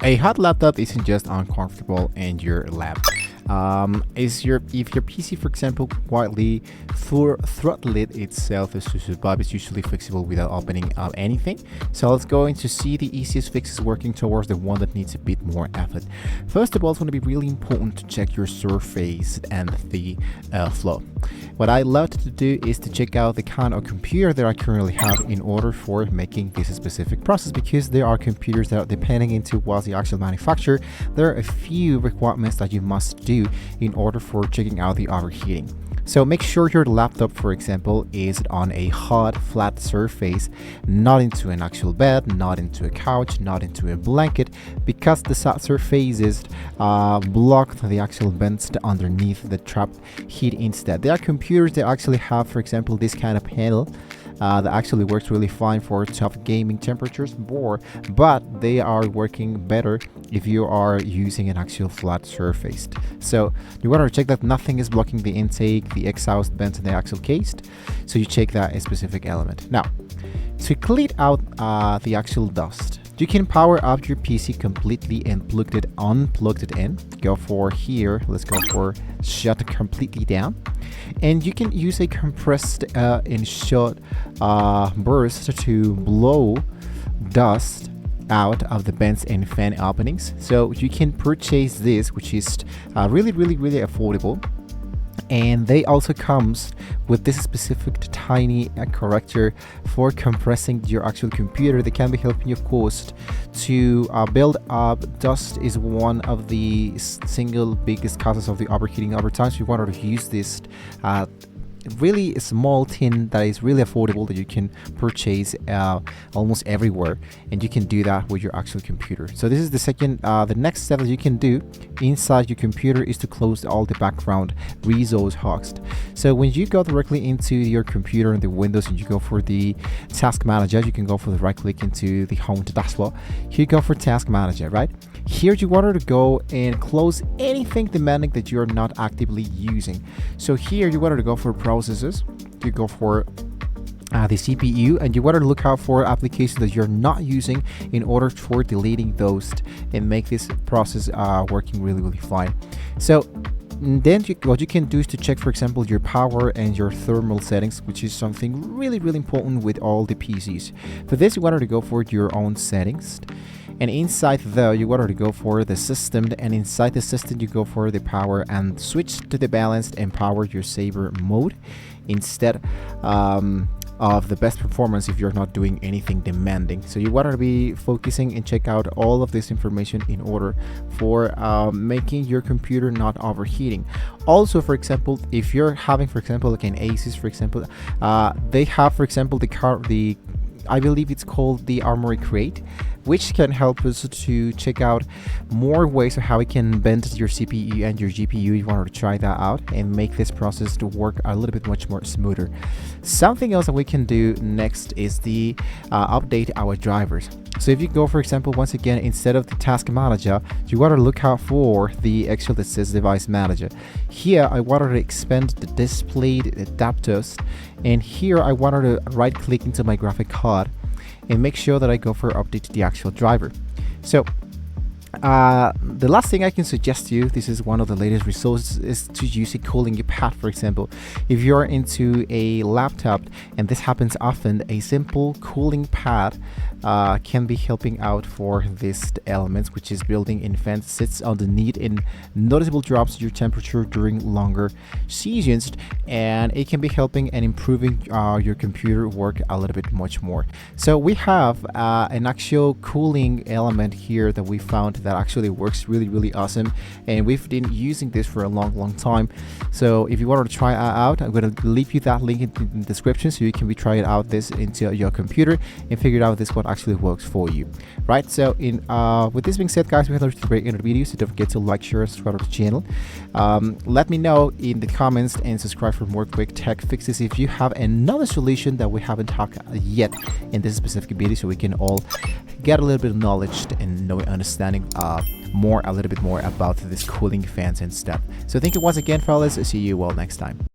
A hot laptop isn't just uncomfortable in your lap. If your PC, for example, quietly throttled itself to survive, it's usually fixable without opening up anything. So let's go into see the easiest fixes working towards the one that needs a bit more effort. First of all, it's going to be really important to check your surface and the flow. What I love to do is to check out the kind of computer that I currently have in order for making this specific process, because there are computers that, depending into what's the actual manufacturer, there are a few requirements that you must do in order for checking out the overheating. So make sure your laptop, for example, is on a hot, flat surface, not into an actual bed, not into a couch, not into a blanket, because the surfaces block the actual vents underneath the trap heat instead. There are computers that actually have, for example, this kind of panel that actually works really fine for tough gaming temperatures, but they are working better if you are using an actual flat surface. So you want to check that nothing is blocking the intake, the exhaust vents, and the actual case. So you check that a specific element. Now, to clean out the actual dust, you can power up your PC completely and unplugged it in. Go for here, let's go for shut completely down. And you can use a compressed and short burst to blow dust out of the vents and fan openings. So you can purchase this, which is really affordable. And they also comes with this specific tiny corrector for compressing your actual computer. They can be helping you, of course, to build up dust. Is one of the single biggest causes of the overheating over time. So you want to use this really small tin that is really affordable, that you can purchase almost everywhere, and you can do that with your actual computer. So this is the second the next step that you can do inside your computer is to close all the background resource host. So when you go directly into your computer and the Windows and you go for the task manager, you can go for the right click into the home taskbar. Here you go for task manager, right? Here you want to go and close anything demanding that you're not actively using. So here you wanted to go for processes, you go for the CPU, and you want to look out for applications that you're not using in order for deleting those and make this process working really fine. So then what you can do is to check, for example, your power and your thermal settings, which is something really important with all the PCs. For this, you wanted to go for your own settings. And inside there, you wanted to go for the system, and inside the system, you go for the power and switch to the balanced and power your saver mode instead of the best performance if you're not doing anything demanding. So you want to be focusing and check out all of this information in order for making your computer not overheating. Also, for example, if you're having, for example, like an Asus, for example, they have, for example, the I believe it's called the Armory Crate, which can help us to check out more ways of how we can bend your CPU and your GPU. You want to try that out and make this process to work a little bit much more smoother. Something else that we can do next is the update our drivers. So if you go, for example, once again, instead of the task manager, you want to look out for the actual that says device manager. Here I wanted to expand the displayed adapters, and here I wanted to right click into my graphic card and make sure that I go for update to the actual driver. So the last thing I can suggest to you, this is one of the latest resources, is to use a cooling pad. For example, if you're into a laptop, and this happens often, a simple cooling pad can be helping out for these elements, which is building in fans, sits underneath and noticeable drops your temperature during longer seasons, and it can be helping and improving your computer work a little bit much more. So we have an actual cooling element here that we found that actually works really awesome, and we've been using this for a long time. So if you want to try it out, I'm going to leave you that link in the description so you can be trying out this into your computer and figure out this one actually works for you, right? So with this being said, guys, we had a great end of the video, so don't forget to like, share, and subscribe to the channel. Let me know in the comments and subscribe for more quick tech fixes if you have another solution that we haven't talked yet in this specific video, so we can all get a little bit of knowledge and understanding a little bit more about this cooling fans and stuff. So thank you once again, fellas. See you all next time.